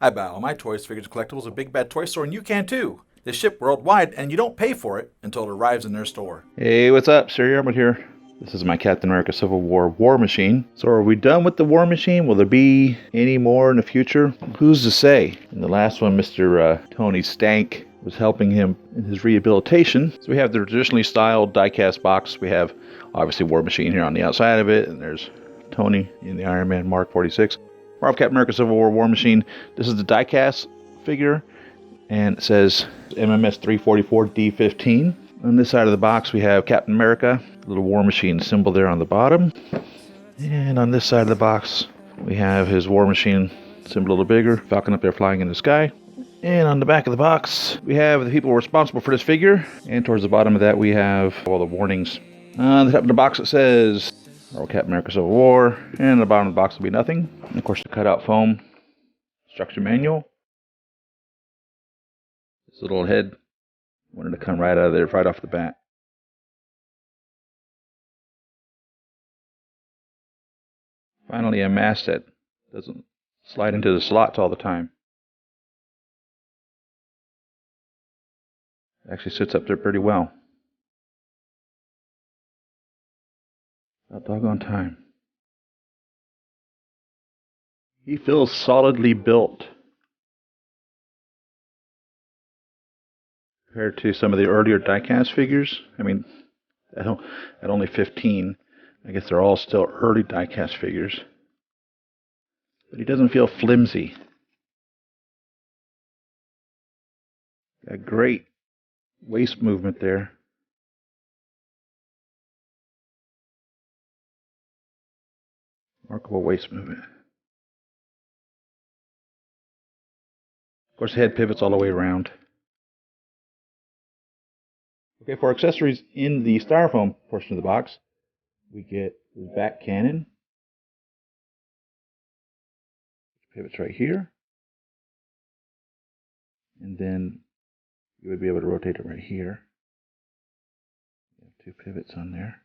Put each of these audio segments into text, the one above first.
I buy all my toys, figures, and collectibles at Big Bad Toy Store, and you can too. They ship worldwide, and you don't pay for it until it arrives in their store. Hey, what's up? Siri Emerald here. This is my Captain America Civil War War Machine. So are we done with the War Machine? Will there be any more in the future? Who's to say? In the last one, Mr. Tony Stank was helping him in his rehabilitation. So we have the traditionally styled diecast box. We have, obviously, War Machine here on the outside of it, and there's Tony in the Iron Man Mark 46. We're off Captain America Civil War War Machine. This is the diecast figure, and it says MMS 344 D15. On this side of the box, we have Captain America, the little War Machine symbol there on the bottom. And on this side of the box, we have his War Machine symbol a little bigger, Falcon up there flying in the sky. And on the back of the box, we have the people responsible for this figure. And towards the bottom of that, we have all the warnings. On the top of the box, it says Captain America Civil War. And on the bottom of the box will be nothing. And of course, the cutout foam instruction manual. This little head wanted to come right out of there, right off the bat. Finally, a mask that doesn't slide into the slots all the time. It actually sits up there pretty well. About doggone time. He feels solidly built compared to some of the earlier diecast figures. I mean, at only 15, I guess they're all still early diecast figures. But he doesn't feel flimsy. Got great waist movement there. Remarkable waist movement. Of course, the head pivots all the way around. Okay, for accessories in the styrofoam portion of the box, we get the back cannon. Pivots right here. And then you would be able to rotate it right here. You have two pivots on there.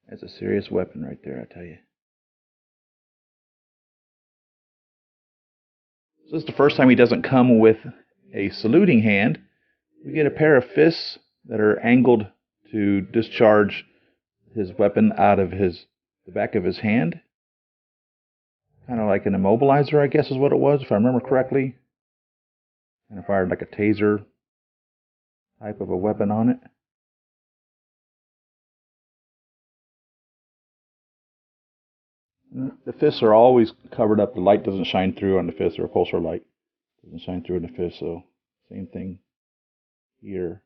That's a serious weapon right there, I tell you. So this is the first time he doesn't come with a saluting hand. We get a pair of fists that are angled to discharge his weapon out of the back of his hand. Kind of like an immobilizer, I guess is what it was, if I remember correctly. Kind of fired like a taser type of a weapon on it. The fists are always covered up. The light doesn't shine through on the fist. The repulsor light doesn't shine through in the fist. So same thing here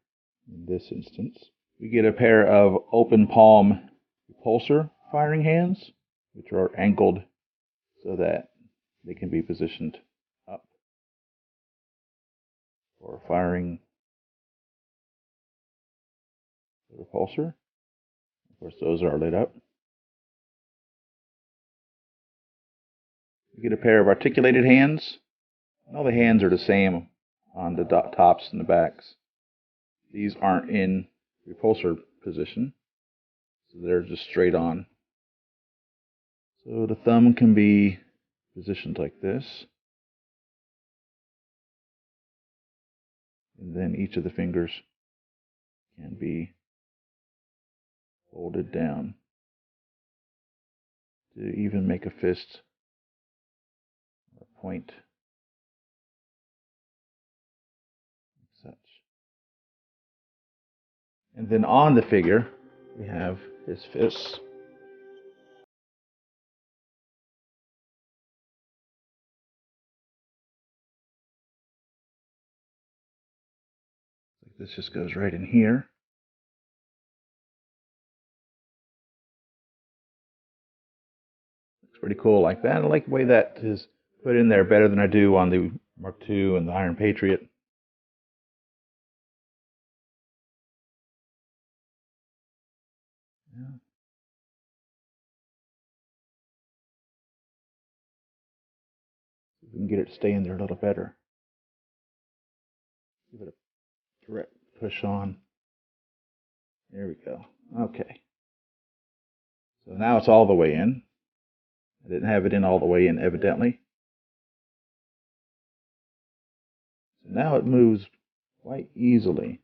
in this instance. We get a pair of open palm repulsor firing hands, which are angled so that they can be positioned up for firing the repulsor. Of course, those are lit up. We get a pair of articulated hands. All the hands are the same on the tops and the backs. These aren't in repulsor position, so they're just straight on. So the thumb can be positioned like this. And then each of the fingers can be folded down to even make a fist. Point such. And then on the figure, we have his fists. This just goes right in here. Looks pretty cool like that. I like the way that is put in there better than I do on the Mark II and the Iron Patriot. Yeah. See if we can get it to stay in there a little better. Give it a correct push on. There we go. Okay. So now it's all the way in. I didn't have it in all the way in, evidently. So now it moves quite easily.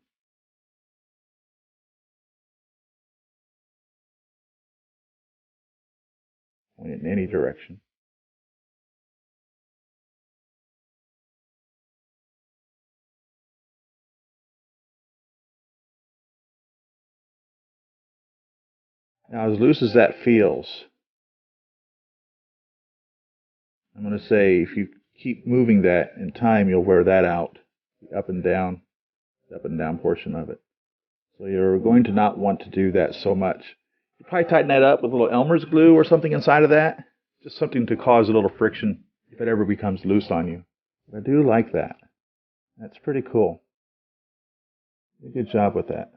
Point it in any direction. Now, as loose as that feels, I'm going to say if you keep moving that in time, you'll wear that out. The up and down portion of it. So you're going to not want to do that so much. You probably tighten that up with a little Elmer's glue or something inside of that. Just something to cause a little friction if it ever becomes loose on you. But I do like that. That's pretty cool. Good job with that.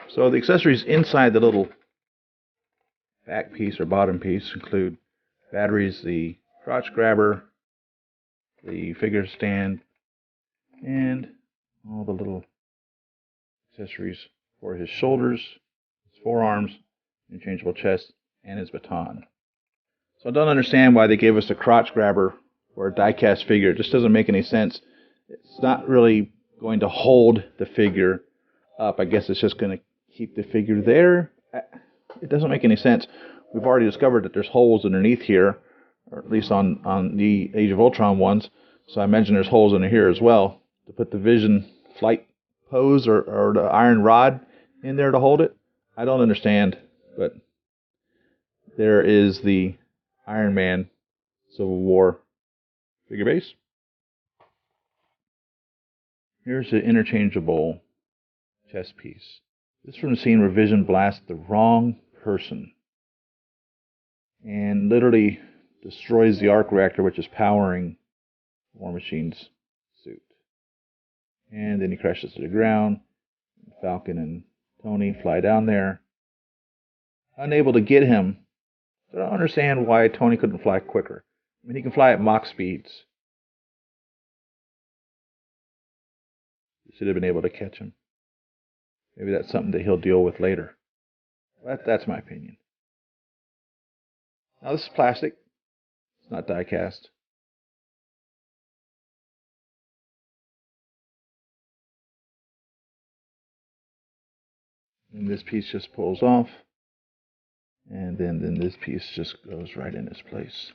So the accessories inside the little back piece or bottom piece include batteries, the crotch grabber, the figure stand, and all the little accessories for his shoulders, his forearms, interchangeable chest, and his baton. So I don't understand why they gave us a crotch grabber for a die-cast figure. It just doesn't make any sense. It's not really going to hold the figure up. I guess it's just going to keep the figure there. It doesn't make any sense. We've already discovered that there's holes underneath here, or at least on the Age of Ultron ones. So I imagine there's holes under here as well to put the Vision flight pose or the iron rod in there to hold it. I don't understand, but there is the Iron Man Civil War figure base. Here's the interchangeable chest piece. This is from the scene where Vision blasts the wrong person and literally destroys the arc reactor, which is powering War Machine's suit. And then he crashes to the ground. Falcon and Tony fly down there, unable to get him. So I don't understand why Tony couldn't fly quicker. I mean, he can fly at Mach speeds. He should have been able to catch him. Maybe that's something that he'll deal with later. That's my opinion. Now, this is plastic. It's not die cast. And this piece just pulls off. And then this piece just goes right in its place.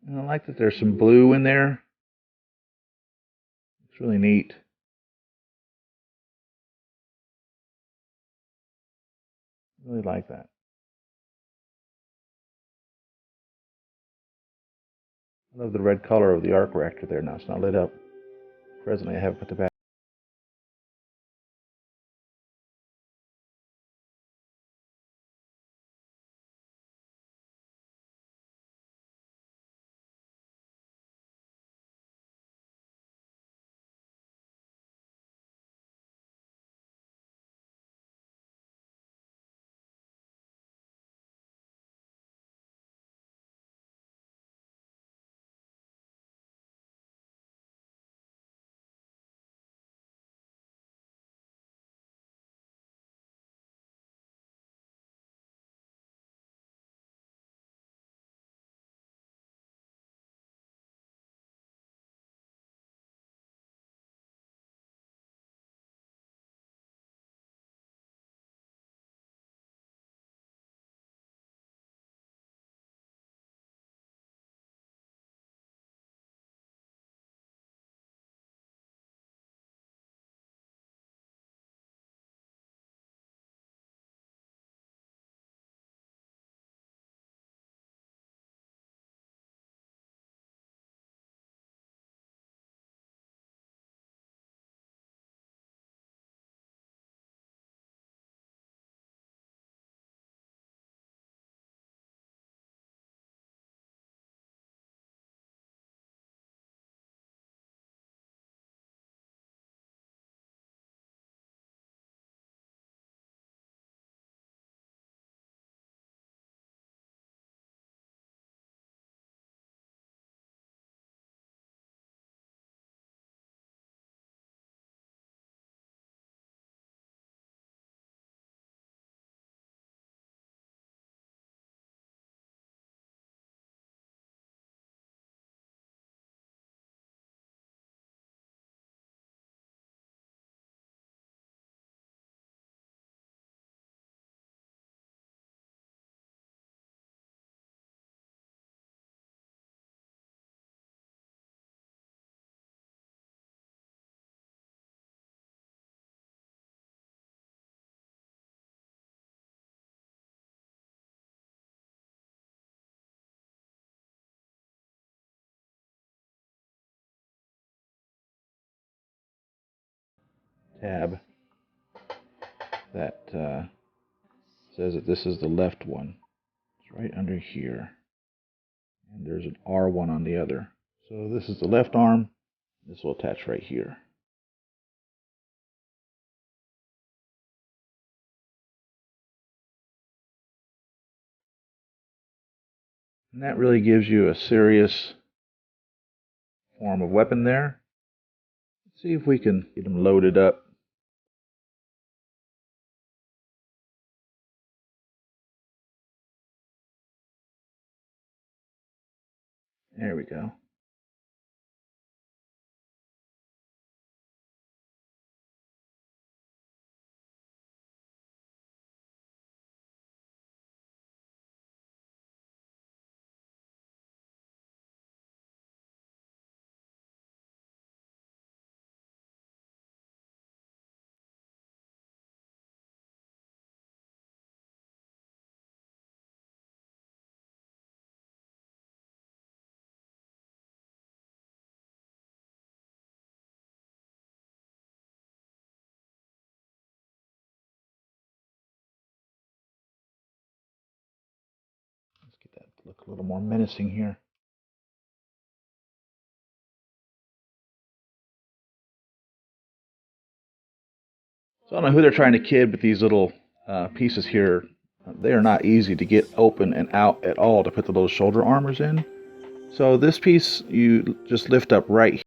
And I like that there's some blue in there. It's really neat. Really like that. I love the red color of the arc reactor there. Now it's not lit up. Presently, I haven't put the back. tab that says that this is the left one. It's right under here. And there's an R1 on the other. So this is the left arm. This will attach right here. And that really gives you a serious form of weapon there. Let's see if we can get them loaded up. There we go. Let's get that to look a little more menacing here. So I don't know who they're trying to kid with these little pieces here. They are not easy to get open and out at all to put the little shoulder armors in. So this piece you just lift up right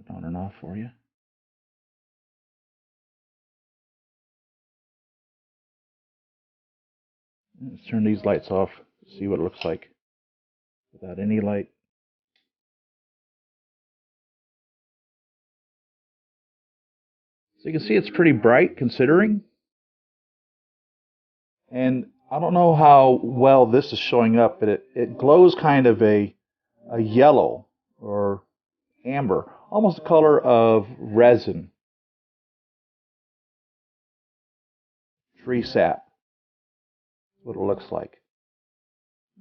on and off for you. Let's turn these lights off, see what it looks like without any light. So you can see it's pretty bright considering. And I don't know how well this is showing up, but it glows kind of a yellow or amber, almost the color of resin, tree sap. That's what it looks like.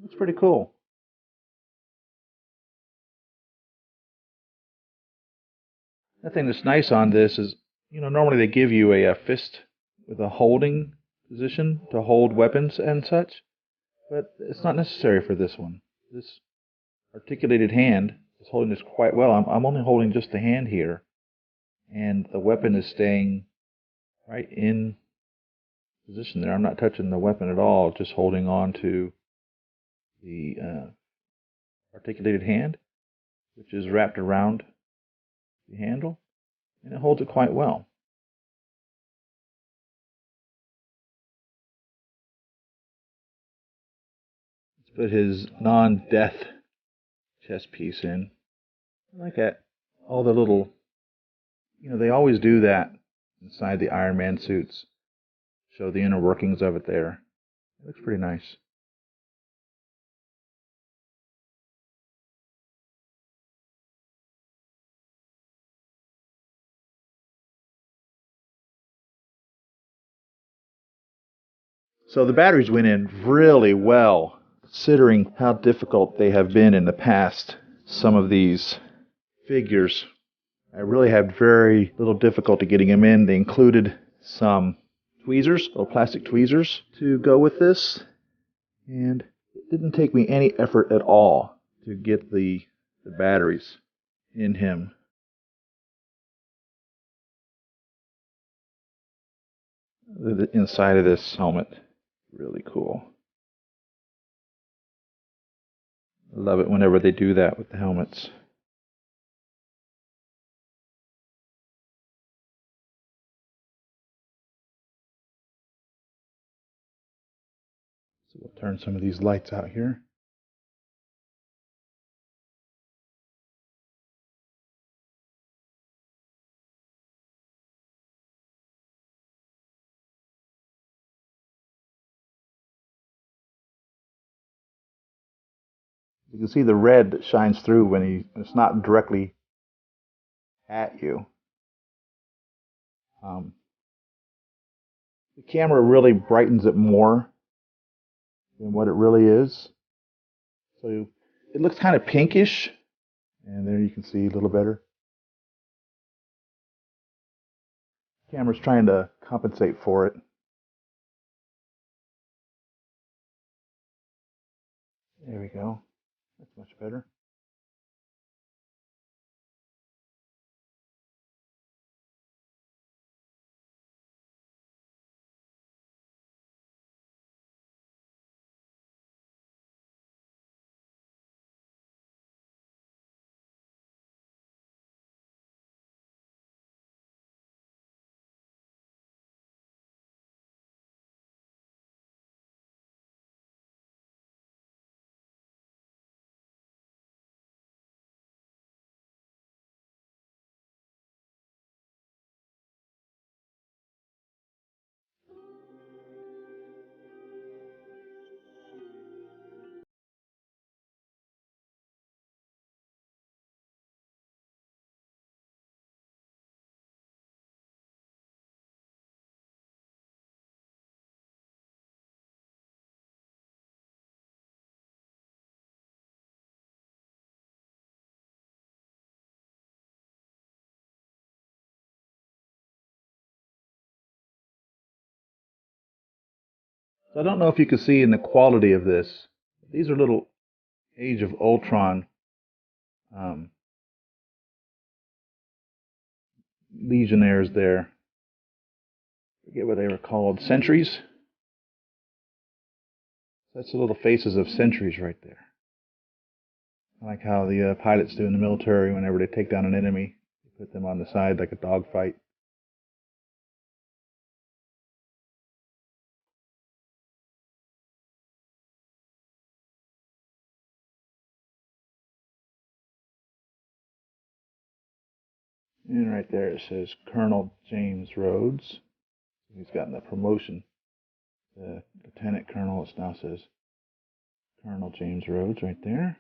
Looks pretty cool. The thing that's nice on this is, normally they give you a fist with a holding position to hold weapons and such, but it's not necessary for this one. This articulated hand is holding this quite well. I'm only holding just the hand here, and the weapon is staying right in position there. I'm not touching the weapon at all, just holding on to the articulated hand, which is wrapped around the handle, and it holds it quite well. Let's put his non-death chest piece in. I like that. All the little, they always do that inside the Iron Man suits. Show the inner workings of it there. It looks pretty nice. So the batteries went in really well, considering how difficult they have been in the past. Some of these figures, I really had very little difficulty getting them in. They included some tweezers, little plastic tweezers, to go with this. And it didn't take me any effort at all to get the batteries in him. The inside of this helmet, really cool. I love it whenever they do that with the helmets. So we'll turn some of these lights out here. You can see the red that shines through when it's not directly at you. The camera really brightens it more than what it really is. So it looks kind of pinkish, and there you can see a little better. The camera's trying to compensate for it. There we go. That's much better. So I don't know if you can see in the quality of this. These are little Age of Ultron Legionnaires there. I forget what they were called. Sentries? That's the little faces of sentries right there. I like how the pilots do in the military whenever they take down an enemy. They Put them on the side like a dog fight. And right there it says Colonel James Rhodes. He's gotten the promotion. The Lieutenant Colonel, it now says Colonel James Rhodes right there.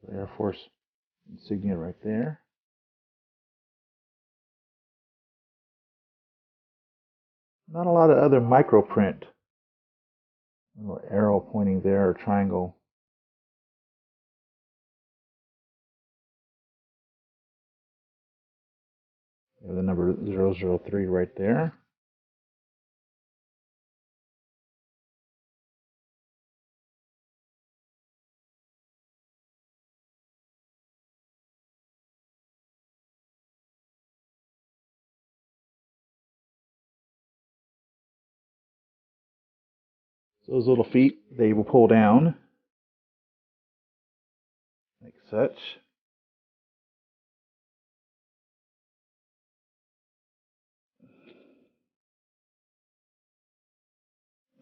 The Air Force insignia right there. Not a lot of other microprint. A little arrow pointing there, or triangle. We have the number 003 right there. So those little feet, they will pull down like such.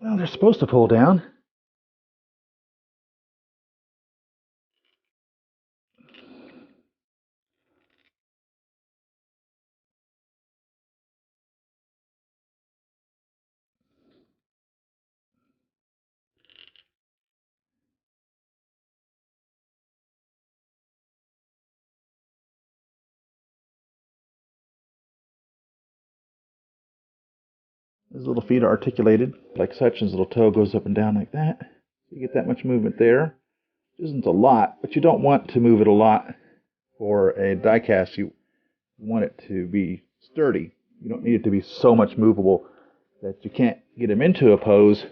Well, they're supposed to pull down. His little feet are articulated like such, and his little toe goes up and down like that. So you get that much movement there. Which isn't a lot, but you don't want to move it a lot for a diecast. You want it to be sturdy. You don't need it to be so much movable that you can't get him into a pose,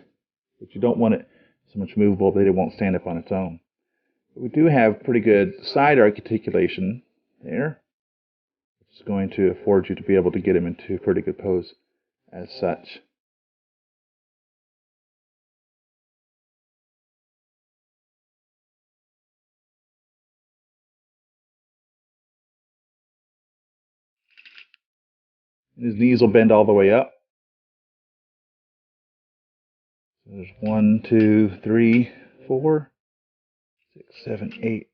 but you don't want it so much movable that it won't stand up on its own. But we do have pretty good side articulation there, which is going to afford you to be able to get him into a pretty good pose as such. And his knees will bend all the way up. So there's 1, 2, 3, 4, 6, 7, 8.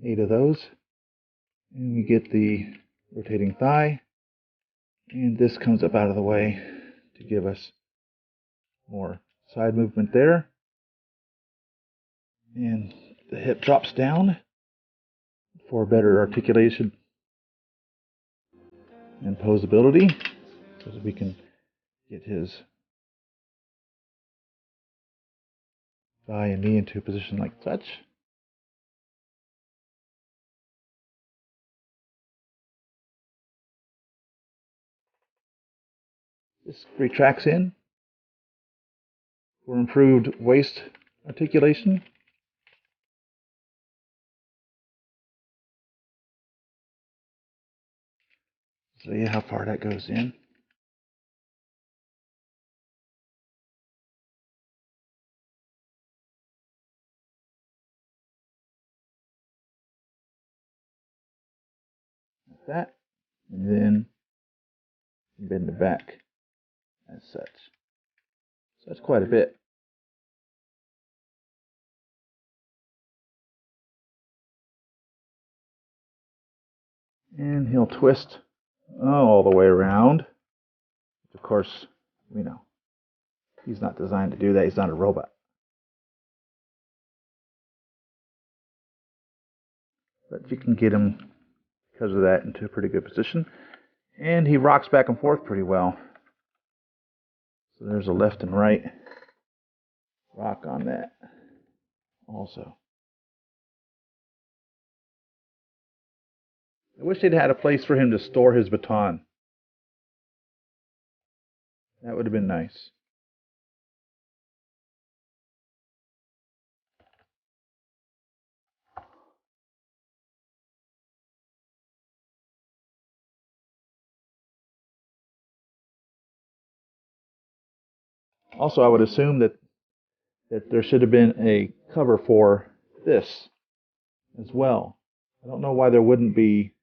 8 of those. And we get the rotating thigh. And this comes up out of the way to give us more side movement there. And the hip drops down for better articulation and posability, so that we can get his thigh and knee into a position like such. This retracts in for improved waist articulation. So yeah, how far that goes in. Like that. And then bend the back as such. So that's quite a bit. And he'll twist all the way around. Of course, you know, he's not designed to do that. He's not a robot. But you can get him, because of that, into a pretty good position. And he rocks back and forth pretty well. So there's a left and right rock on that also. I wish they'd had a place for him to store his baton. That would have been nice. Also, I would assume that there should have been a cover for this as well. I don't know why there wouldn't be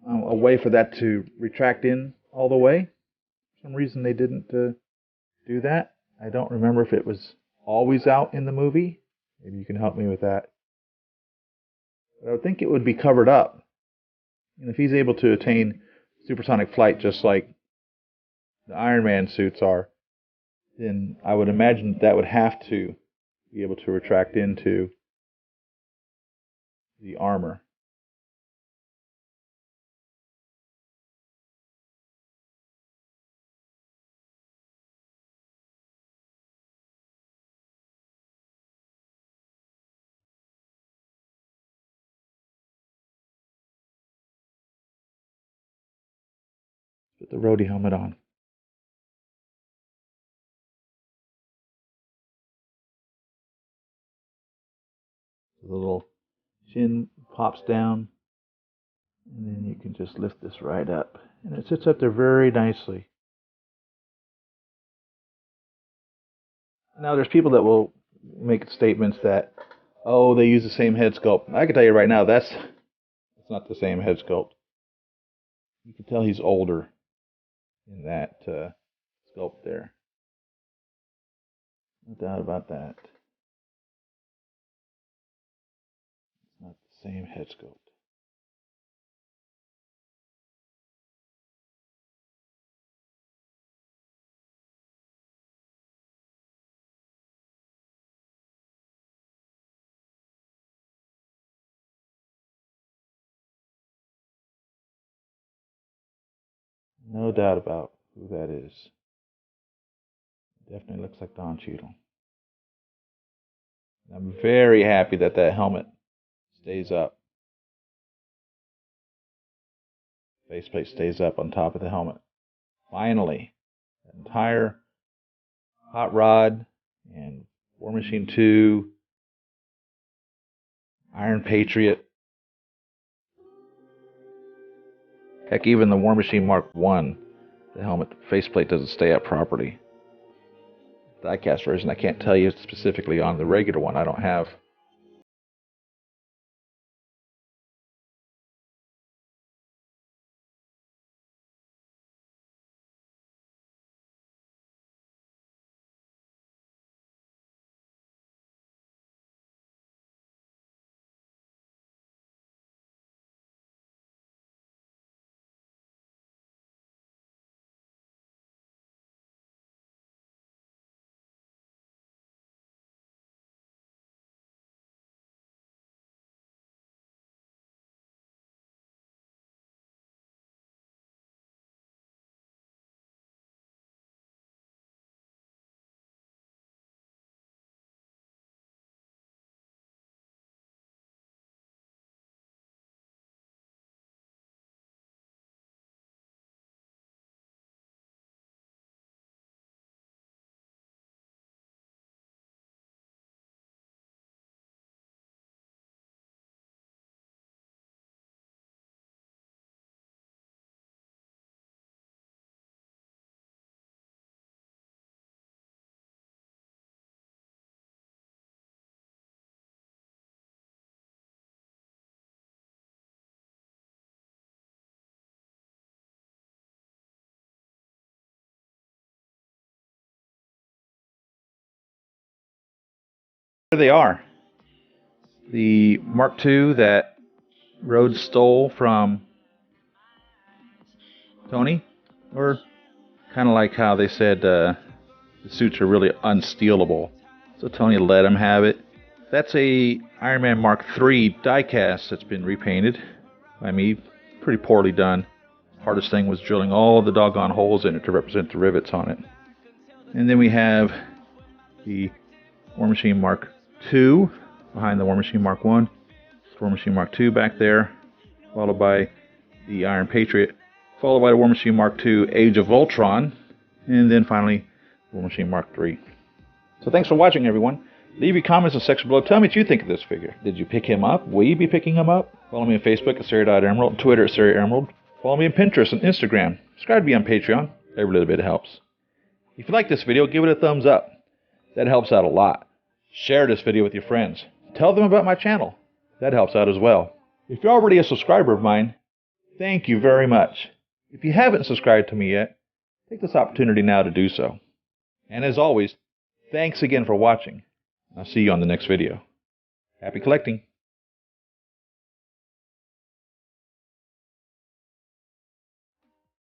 a way for that to retract in all the way. For some reason they didn't do that. I don't remember if it was always out in the movie. Maybe you can help me with that. But I would think it would be covered up. And if he's able to attain supersonic flight just like the Iron Man suits are, then I would imagine that would have to be able to retract into the armor. Put the Rhodey helmet on. The little chin pops down, and then you can just lift this right up. And it sits up there very nicely. Now, there's people that will make statements that, oh, they use the same head sculpt. I can tell you right now, that's not the same head sculpt. You can tell he's older in that sculpt there. No doubt about that. It's not the same head sculpt. No doubt about who that is. Definitely looks like Don Cheadle. I'm very happy that helmet stays up. Faceplate stays up on top of the helmet. Finally, the entire Hot Rod and War Machine 2, Iron Patriot, heck, even the War Machine Mark 1, the helmet faceplate doesn't stay up properly. Diecast version, I can't tell you specifically on the regular one. I don't have. There they are. The Mark II that Rhodes stole from Tony, or kind of like how they said the suits are really unstealable. So Tony let him have it. That's a Iron Man Mark III diecast that's been repainted by me. Pretty poorly done. Hardest thing was drilling all the doggone holes in it to represent the rivets on it. And then we have the War Machine Mark II behind the War Machine Mark I. War Machine Mark II back there, followed by the Iron Patriot, followed by the War Machine Mark II Age of Ultron, and then finally War Machine Mark III. So thanks for watching, everyone. Leave your comments in the section below. Tell me what you think of this figure. Did you pick him up? Will you be picking him up? Follow me on Facebook at Siri.Emerald, Twitter at Siri Emerald. Follow me on Pinterest and Instagram. Subscribe to me on Patreon. Every little bit helps. If you like this video, give it a thumbs up. That helps out a lot. Share this video with your friends. Tell them about my channel. That helps out as well. If you're already a subscriber of mine, thank you very much. If you haven't subscribed to me yet, take this opportunity now to do so. And as always, thanks again for watching. I'll see you on the next video. Happy collecting!